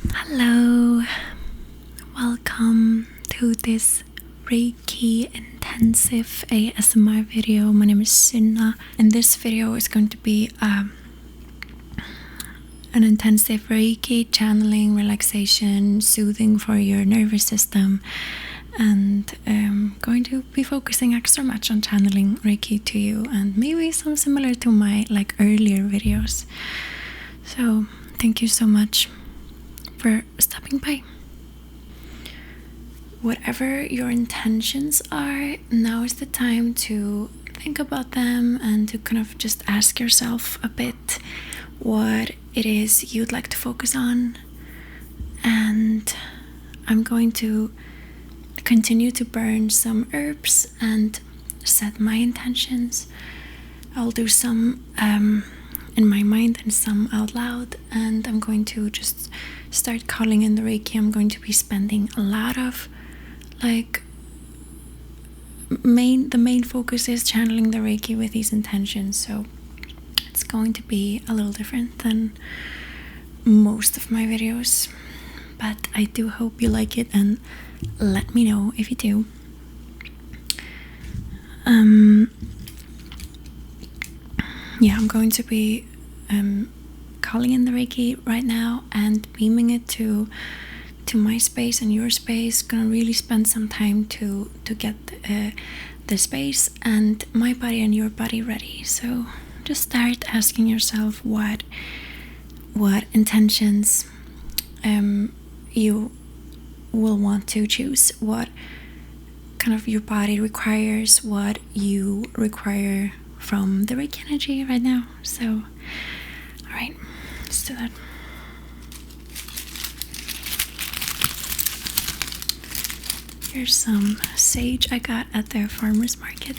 Hello, welcome to this Reiki intensive ASMR video. My name is Sunna, and this video is going to be an intensive Reiki channeling, relaxation, soothing for your nervous system, and I'm going to be focusing extra much on channeling Reiki to you, and maybe some similar to my earlier videos. So thank you so much for stopping by. Whatever your intentions are, now is the time to think about them and to kind of just ask yourself a bit what it is you'd like to focus on. And I'm going to continue to burn some herbs and set my intentions. I'll do some in my mind and some out loud, and I'm going to just start calling in the Reiki. I'm going to be spending a lot of the main focus is channeling the Reiki with these intentions, so it's going to be a little different than most of my videos, but I do hope you like it, and let me know if you do. I'm going to be calling in the Reiki right now and beaming it to my space and your space. Gonna really spend some time to get the space and my body and your body ready. So just start asking yourself what intentions you will want to choose, what kind of your body requires, what you require from the Reiki energy right now. So alright, let's do that. Here's some sage I got at the farmer's market.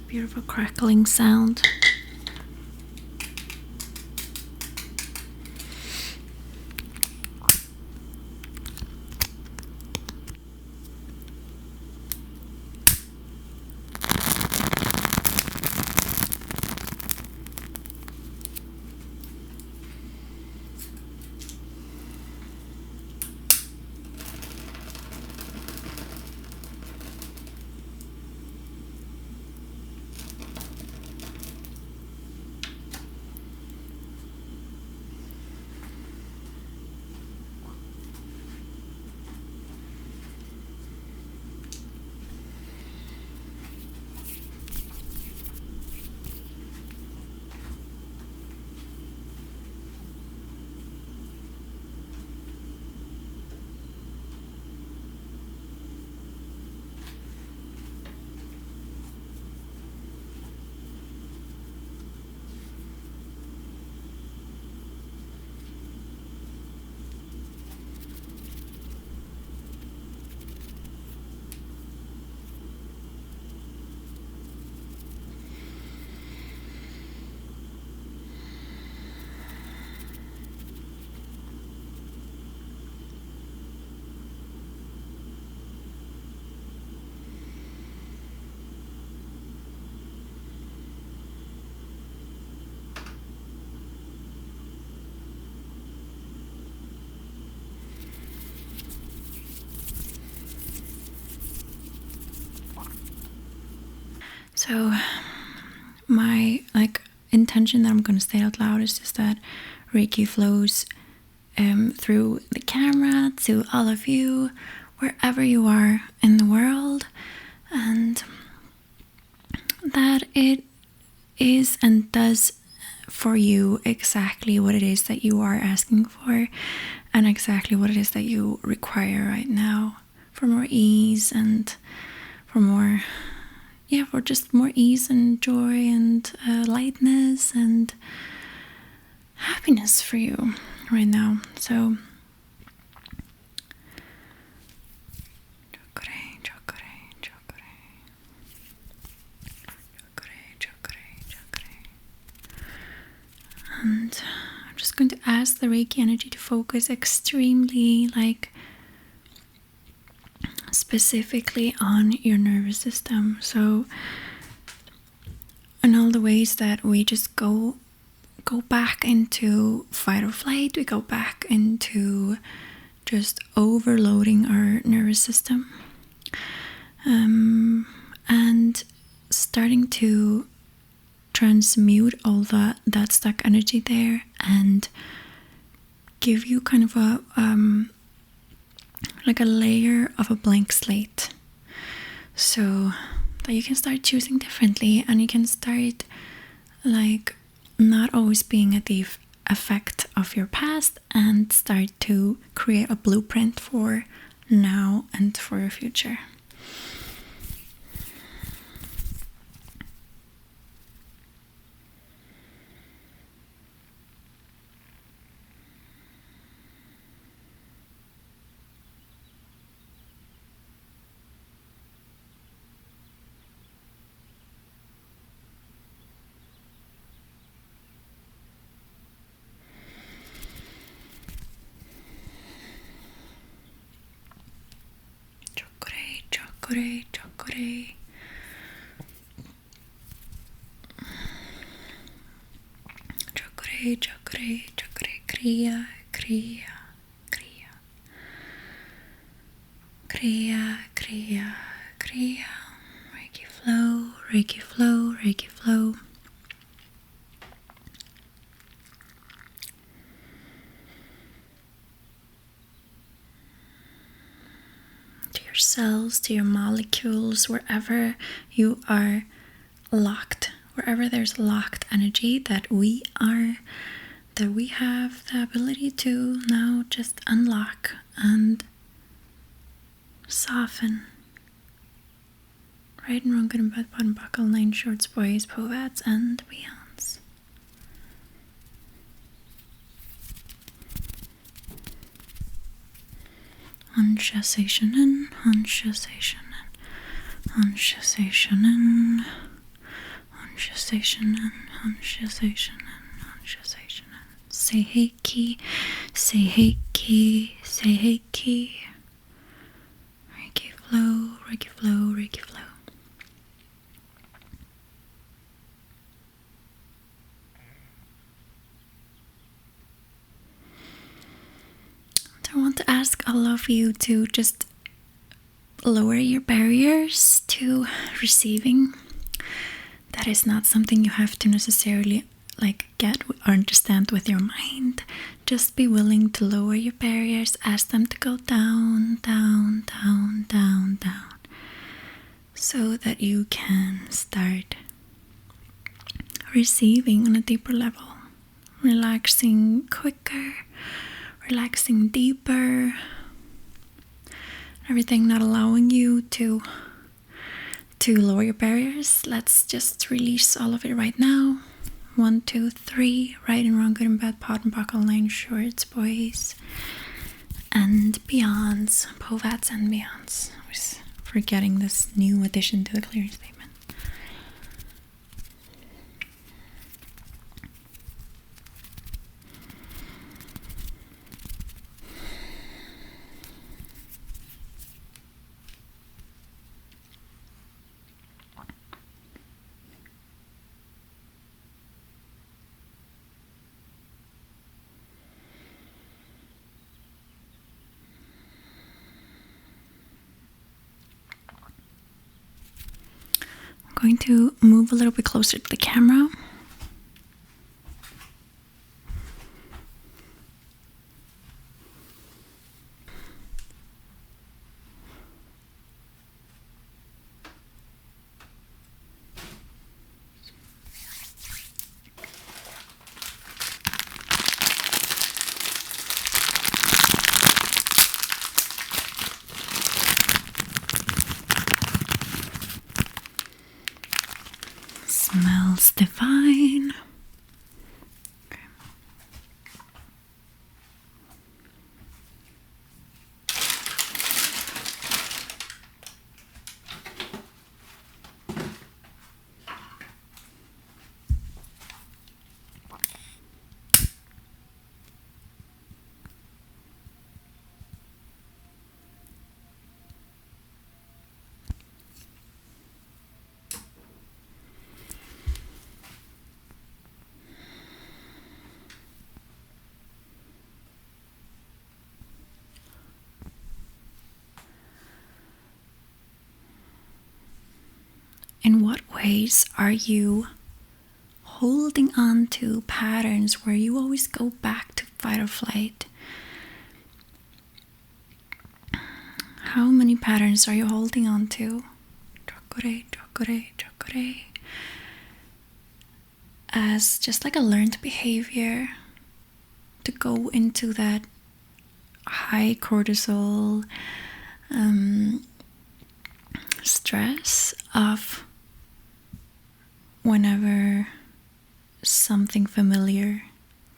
Beautiful crackling sound. So my intention that I'm going to say out loud is just that Reiki flows through the camera to all of you wherever you are in the world, and that it is and does for you exactly what it is that you are asking for, and exactly what it is that you require right now, for more ease and for just more ease and joy and lightness and happiness for you right now. So and I'm just going to ask the Reiki energy to focus extremely specifically on your nervous system. So in all the ways that we just go back into fight or flight, we go back into just overloading our nervous system, and starting to transmute all that stuck energy there and give you kind of a layer of a blank slate, so that you can start choosing differently, and you can start not always being at the effect of your past, and start to create a blueprint for now and for your future. Chakore, chakore. Chakore, chakore, chakore. Kriya, kriya, kriya. Kriya, kriya, kriya. Reiki flow, Reiki flow, Reiki flow. To your cells, to your molecules, wherever you are locked, wherever there's locked energy that we have the ability to now just unlock and soften. Right and wrong, good and bad, bottom, buckle, 9 shorts, boys, povats, and beyonds. Hansha Seishanen, Hansha Seishanen, Hansha Seishanen, Hansha Seishanen, Hansha Seishanen, Hansha Seishanen. Seiheki, Seiheki, Seiheki. Reiki flow, Reiki flow, Reiki flow. I want to ask all of you to just lower your barriers to receiving. That is not something you have to necessarily get or understand with your mind. Just be willing to lower your barriers, ask them to go down, down, down, down, down, so that you can start receiving on a deeper level, relaxing quicker, relaxing deeper, everything not allowing you to lower your barriers. Let's just release all of it right now. 1, 2, 3, right and wrong, good and bad, pot and buckle, 9 shorts, boys, and beyonds, povats and beyonds. I was forgetting this new addition to the clearing statement. going to move a little bit closer to the camera. Smells divine. Okay. In what ways are you holding on to patterns where you always go back to fight or flight? How many patterns are you holding on to? As just like a learned behavior to go into that high cortisol stress of whenever something familiar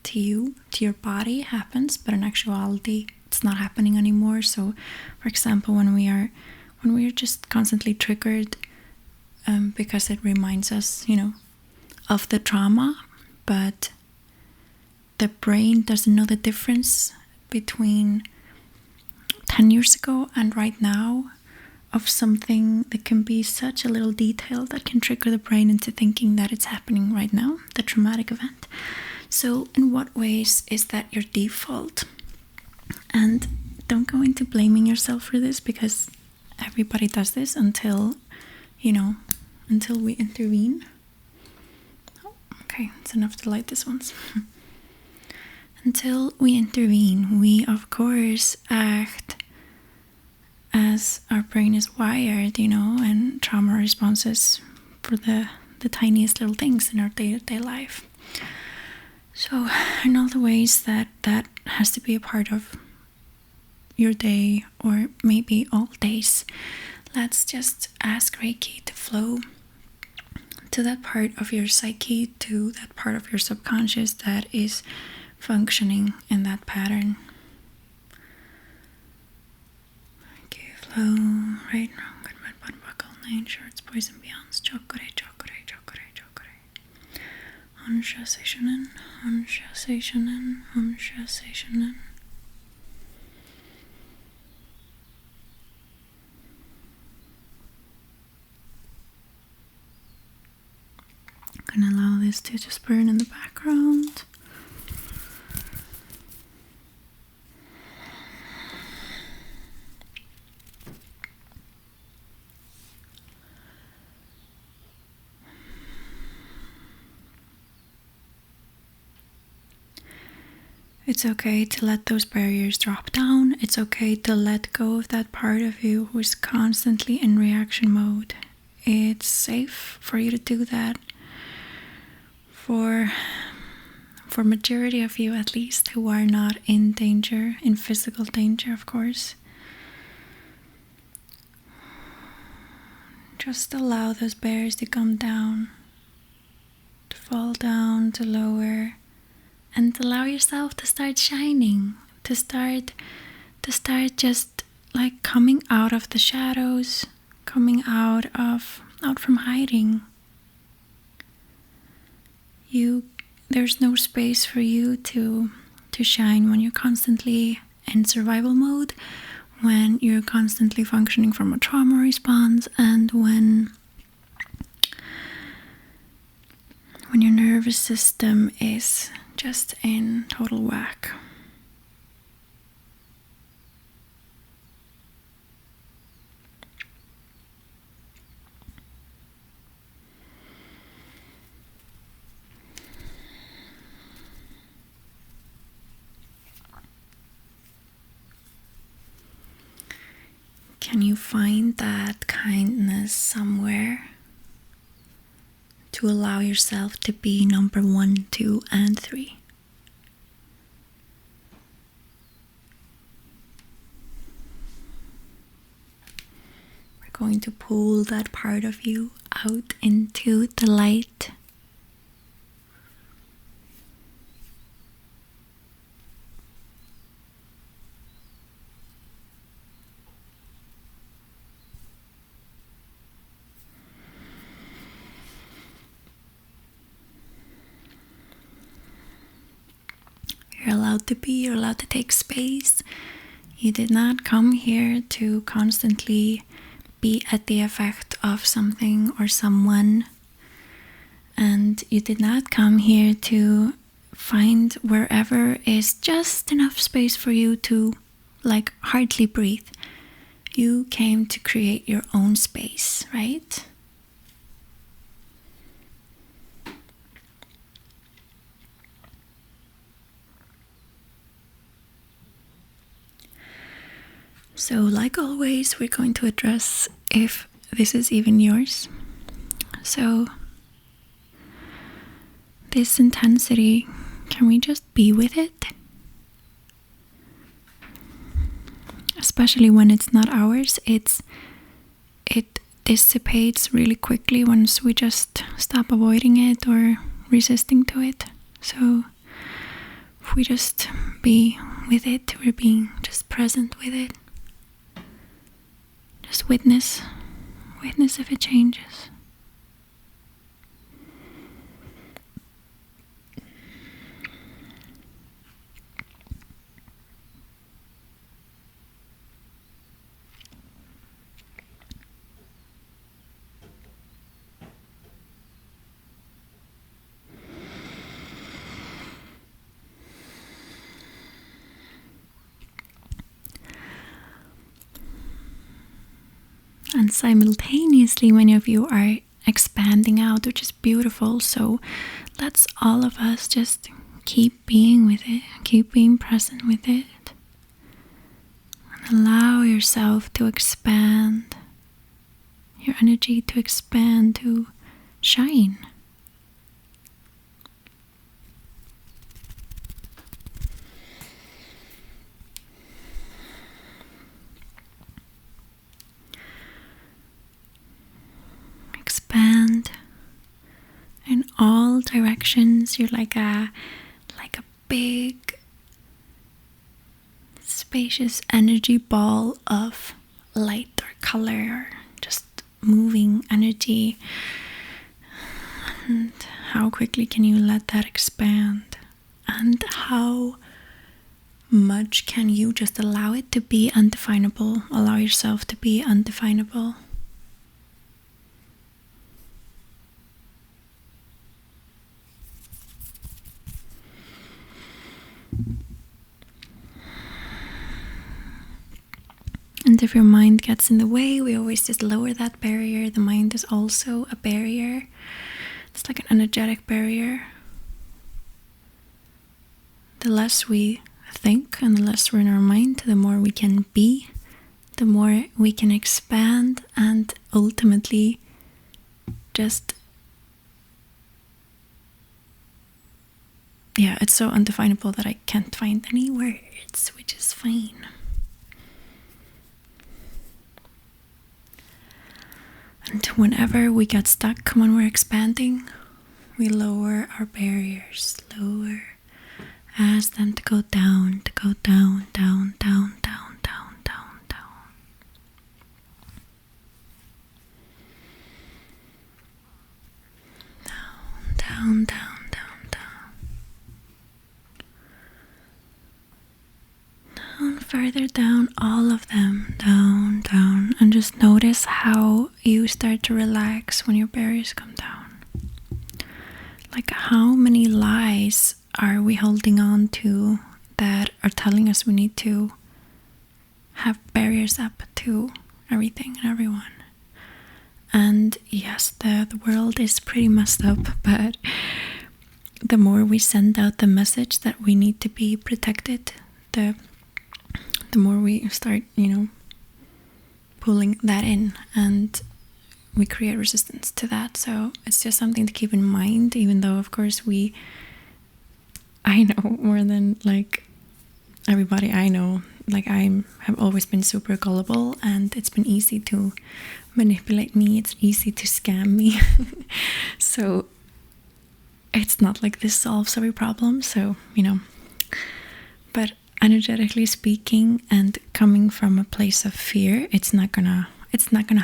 to you, to your body happens, but in actuality it's not happening anymore. So for example, when we are just constantly triggered because it reminds us, of the trauma, but the brain doesn't know the difference between 10 years ago and right now, of something that can be such a little detail that can trigger the brain into thinking that it's happening right now, the traumatic event. So in what ways is that your default? And don't go into blaming yourself for this, because everybody does this until we intervene. Oh, okay, it's enough to light this once. Until we intervene, we of course act as our brain is wired, and trauma responses for the tiniest little things in our day-to-day life. So in all the ways that has to be a part of your day, or maybe all days, let's just ask Reiki to flow to that part of your psyche, to that part of your subconscious that is functioning in that pattern. Flow, right, wrong, good, bad, bad, buckle, nine shorts, poison, beyonds, chokore. Hansha Seishonen, Hansha Seishonen, Hansha Seishonen. I'm gonna allow this to just burn in the background. It's okay to let those barriers drop down. It's okay to let go of that part of you who is constantly in reaction mode. It's safe for you to do that. For majority of you, at least, who are not in danger, in physical danger, of course. Just allow those barriers to come down, to fall down, to lower. And allow yourself to start shining, to start just like coming out of the shadows, coming out from hiding. There's no space for you to shine when you're constantly in survival mode, when you're constantly functioning from a trauma response, and when your nervous system is just in total whack. Can you find that kindness somewhere to allow yourself to be number 1, 2, and 3? We're going to pull that part of you out into the light. You're allowed to be, you're allowed to take space. You did not come here to constantly be at the effect of something or someone. And you did not come here to find wherever is just enough space for you to, like, hardly breathe. You came to create your own space, right? So, like always, we're going to address if this is even yours. So, this intensity, can we just be with it? Especially when it's not ours, it dissipates really quickly once we just stop avoiding it or resisting to it. So, if we just be with it, we're being just present with it. Just witness if it changes. And simultaneously, many of you are expanding out, which is beautiful. So let's all of us just keep being with it, keep being present with it. And allow yourself to expand, your energy to expand, to shine. Expand in all directions. You're like a big spacious energy ball of light or color or just moving energy. And how quickly can you let that expand? And how much can you just allow it to be undefinable? Allow yourself to be undefinable. And if your mind gets in the way, we always just lower that barrier. The mind is also a barrier. It's like an energetic barrier. The less we think and the less we're in our mind, the more we can be, the more we can expand, and ultimately just, yeah, it's so undefinable that I can't find any words, which is fine. And whenever we get stuck when we're expanding, we lower our barriers, lower, ask them to go down, down, down, down, down, down, down, down. Down, down, down, down. Down, further down, all of them, down, down. And just notice how you start to relax when your barriers come down. Like, how many lies are we holding on to that are telling us we need to have barriers up to everything and everyone? And yes, the world is pretty messed up, but the more we send out the message that we need to be protected, the more we start, pulling that in, and we create resistance to that. So it's just something to keep in mind, even though of course I know more than like everybody I know. Like have always been super gullible, and it's been easy to manipulate me, it's easy to scam me. So it's not like this solves every problem, so but energetically speaking and coming from a place of fear, it's not gonna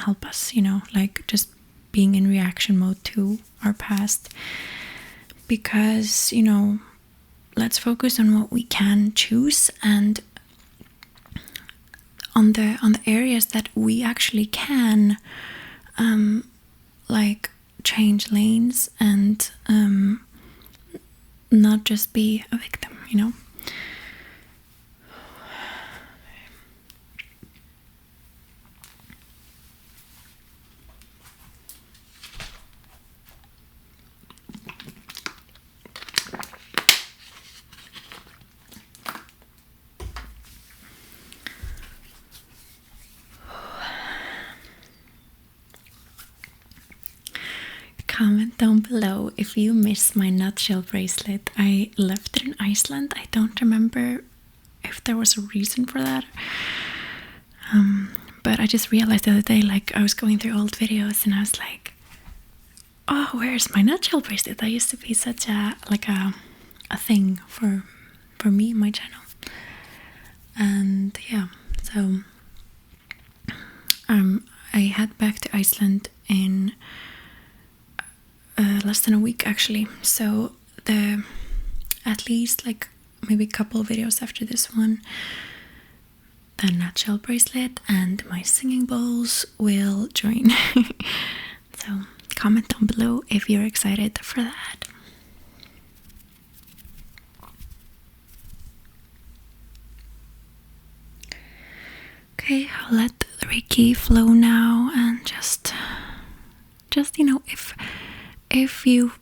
help us, like just being in reaction mode to our past. Because let's focus on what we can choose, and on the areas that we actually can like change lanes and not just be a victim. Comment down below if you miss my nutshell bracelet. I left it in Iceland. I don't remember if there was a reason for that. But I just realized the other day, like I was going through old videos and I was like, oh, where's my nutshell bracelet? That used to be such a thing for me, my channel. And yeah, so I head back to Iceland in less than a week actually. So at least like maybe a couple of videos after this one, the nutshell bracelet and my singing bowls will join. So comment down below if you're excited for that. Okay, I'll let the Reiki flow now, and just if you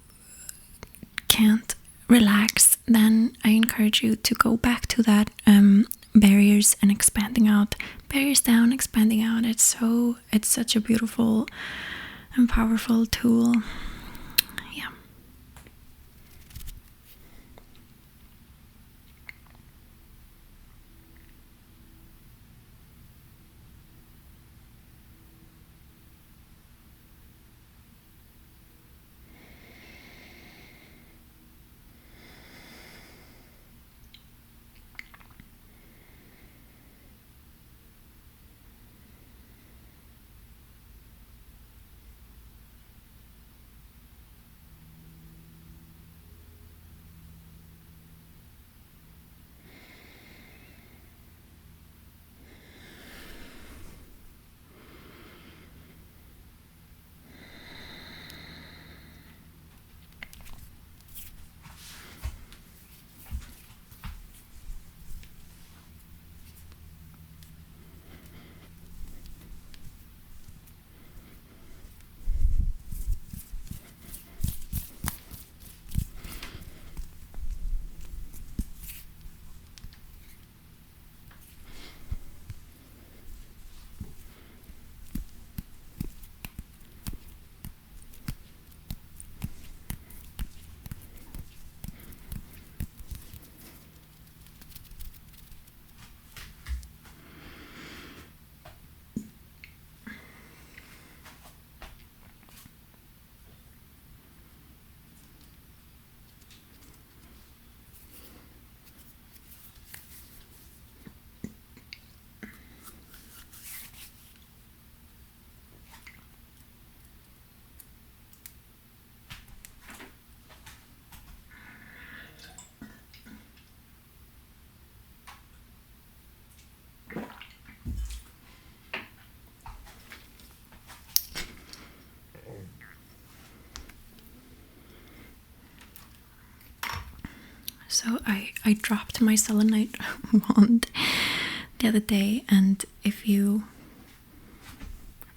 can't relax, then I encourage you to go back to that barriers and expanding out, barriers down, expanding out. It's such a beautiful and powerful tool. Yeah. So I dropped my selenite wand the other day, and if you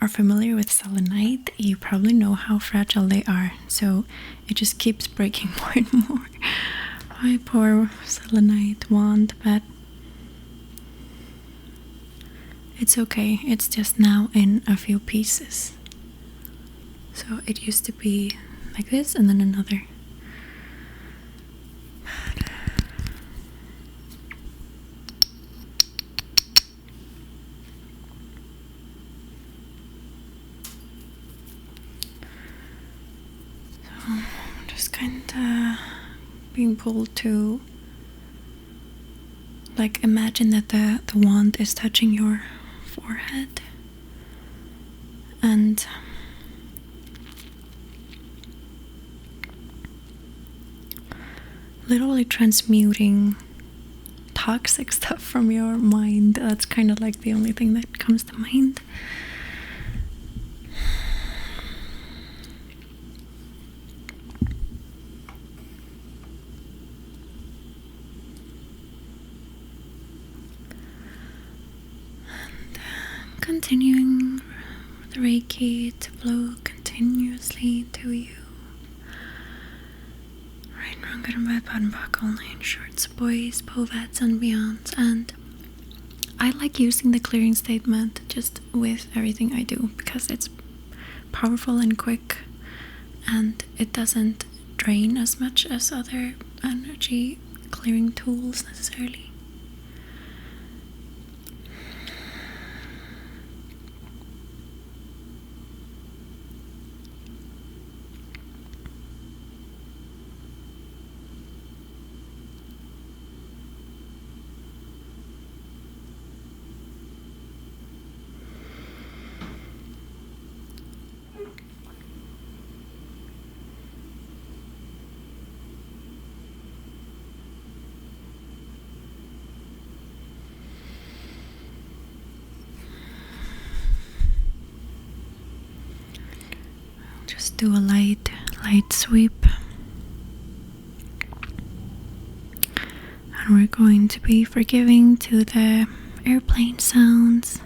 are familiar with selenite, you probably know how fragile they are. So it just keeps breaking more and more. My poor selenite wand, but It's okay, it's just now in a few pieces. So it used to be like this and then another. So I'm just kind of being pulled to like imagine that the wand is touching your forehead and literally transmuting toxic stuff from your mind. That's kind of like the only thing that comes to mind. And continuing the Reiki to flow continuously to you. Right, wrong, good and bad, bad and back, only in shorts, boys, povets, and beyond. And I like using the clearing statement just with everything I do because it's powerful and quick, and it doesn't drain as much as other energy clearing tools necessarily. Just do a light sweep. And we're going to be forgiving to the airplane sounds.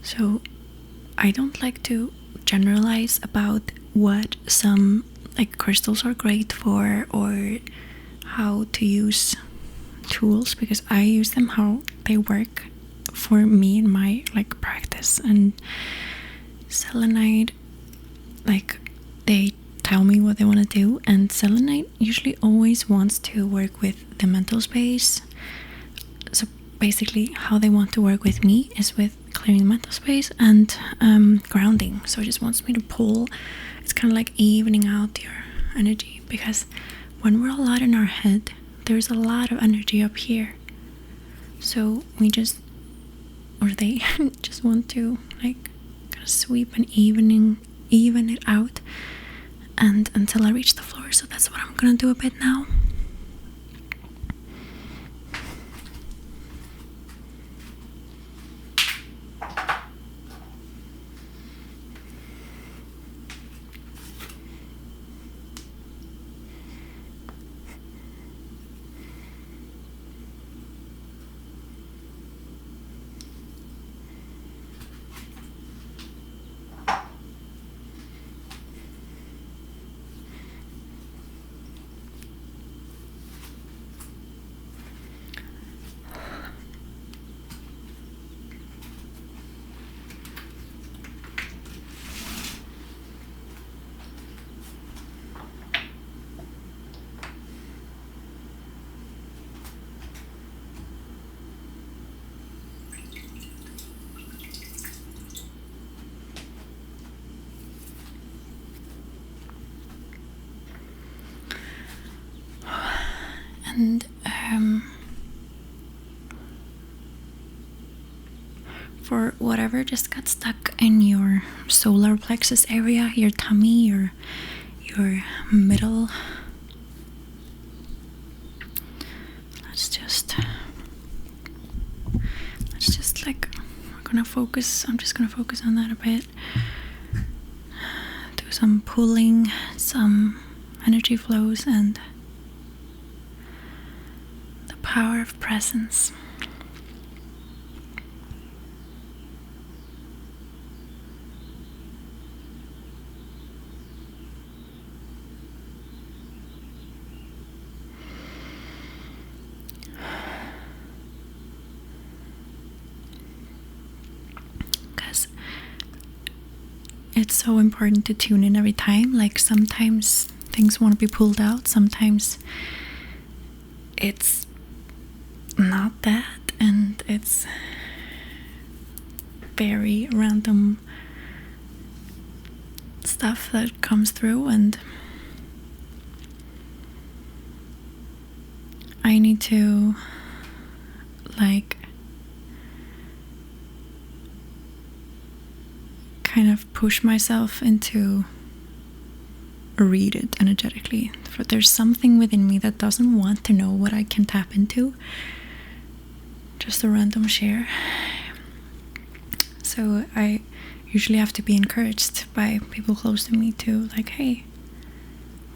So I don't like to generalize about what some like crystals are great for or how to use tools, because I use them how they work for me in my like practice. And selenite, like, they tell me what they want to do, and selenite usually always wants to work with the mental space. So basically how they want to work with me is with clearing the mental space and grounding. So it just wants me to pull. It's kind of like evening out your energy, because when we're a lot in our head, there's a lot of energy up here. So we just, or they just want to like kind of sweep and even it out, and until I reach the floor. So that's what I'm gonna do a bit now. And for whatever just got stuck in your solar plexus area, your tummy, your middle, let's just like, I'm just gonna focus on that a bit. Do some pulling, some energy flows, and power of presence. Because it's so important to tune in every time. Like sometimes things want to be pulled out, sometimes it's not that, and it's very random stuff that comes through, and I need to like kind of push myself into read it energetically. For there's something within me that doesn't want to know what I can tap into. Just a random share. So I usually have to be encouraged by people close to me to like, hey,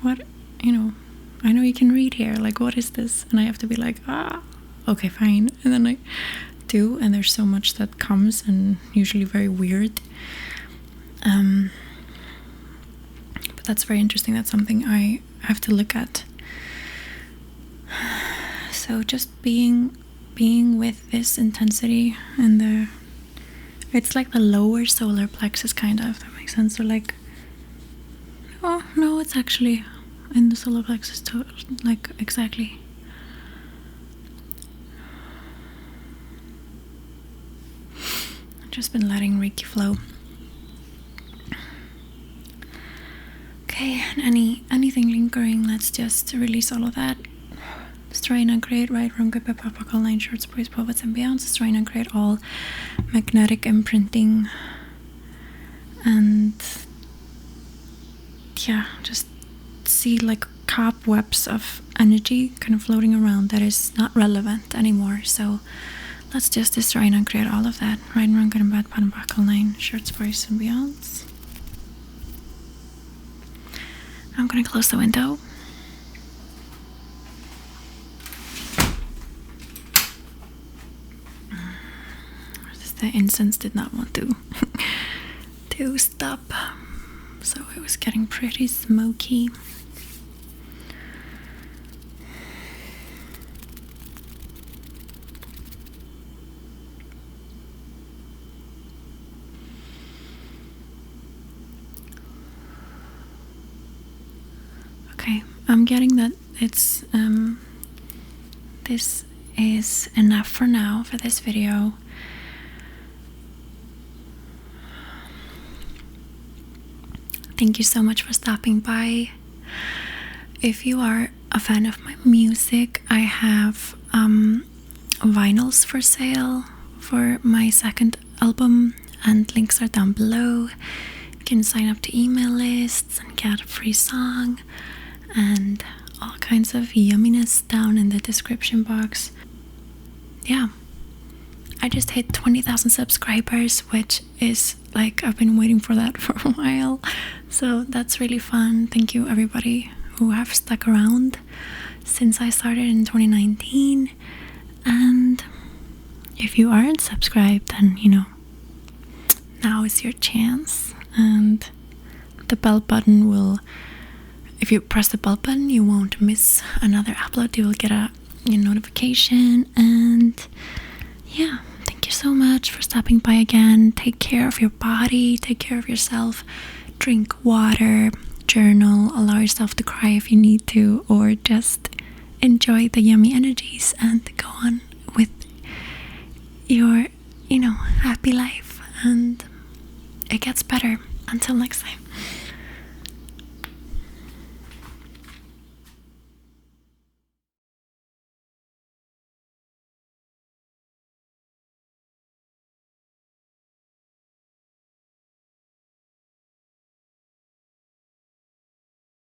what, I know you can read here, like what is this? And I have to be like, okay, fine. And then I do, and there's so much that comes, and usually very weird. But that's very interesting. That's something I have to look at. So just being with this intensity and it's like the lower solar plexus, kind of, if that makes sense. So like, oh no, it's actually in the solar plexus too, like exactly. I've just been letting Reiki flow. Okay, and anything lingering, let's just release all of that. Destroy and create right, wrong, good, bad, buckle, line, shorts, boys, poets, and beyond. Destroy and create all magnetic imprinting, and yeah, just see like cobwebs of energy kind of floating around that is not relevant anymore. So let's just destroy and create all of that. Right, wrong, good, and bad, bottom, buckle, line, shorts, boys, and beyonds. I'm gonna close the window. The incense did not want to stop, so it was getting pretty smoky. Okay, I'm getting that it's this is enough for now for this video. Thank you so much for stopping by. If you are a fan of my music, I have vinyls for sale for my second album, and links are down below. You can sign up to email lists and get a free song and all kinds of yumminess down in the description box. Yeah, I just hit 20,000 subscribers, which is like, I've been waiting for that for a while, so that's really fun. Thank you everybody who have stuck around since I started in 2019. And if you aren't subscribed, then now is your chance. And the bell button will, if you press the bell button, you won't miss another upload. You will get a notification. And yeah, thank you so much for stopping by again. Take care of your body, take care of yourself, drink water, journal, allow yourself to cry if you need to, or just enjoy the yummy energies and go on with your happy life.